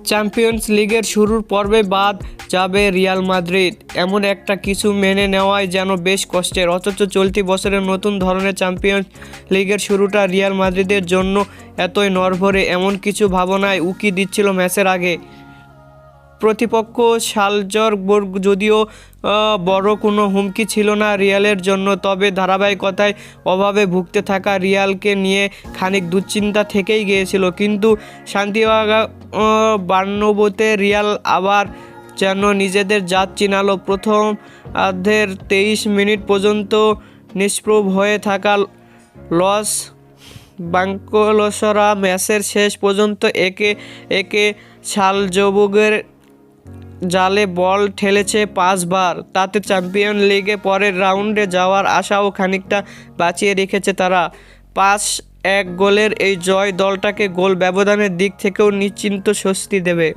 Champions লিগের শুরুর পর্বে বাদ যাবে রিয়াল মাদ্রিদ, এমন একটা কিছু মেনে নেওয়াই যেন বেশ কষ্টের। অথচ চলতি বছরের নতুন ধরনের চ্যাম্পিয়ন্স লিগের শুরুটা রিয়াল মাদ্রিদের জন্য এতই নড়বড়ে, এমন কিছু ভাবনায় উকি দিচ্ছিল ম্যাচের আগে। প্রতিপক্ষ সালজবার্গ যদিও বড় কোনো হুমকি ছিল না রিয়ালের জন্য, তবে ধারাবাহিকতায় অভাবে ভুগতে থাকা রিয়ালকে নিয়ে খানিক দুশ্চিন্তা থেকেই গিয়েছিল। কিন্তু সান্তিয়াগো বার্নাব্যুতে রিয়াল আবার যেন নিজেদের জাত চিনালো। প্রথমার্ধের 23 মিনিট পর্যন্ত নিষ্প্রভ হয়ে থাকা লস ব্লাঙ্কোসরা ম্যাচের শেষ পর্যন্ত একে একে সালজবার্গের জালে বল ঠেলেছে 5 বার। তাতে চ্যাম্পিয়ন লিগে পরের রাউন্ডে যাওয়ার আশাও খানিকটা বাঁচিয়ে রেখেছে তারা। 5-1 গোলের এই জয় দলটাকে গোল ব্যবধানের দিক থেকেও নিশ্চিন্ত স্বস্তি দেবে।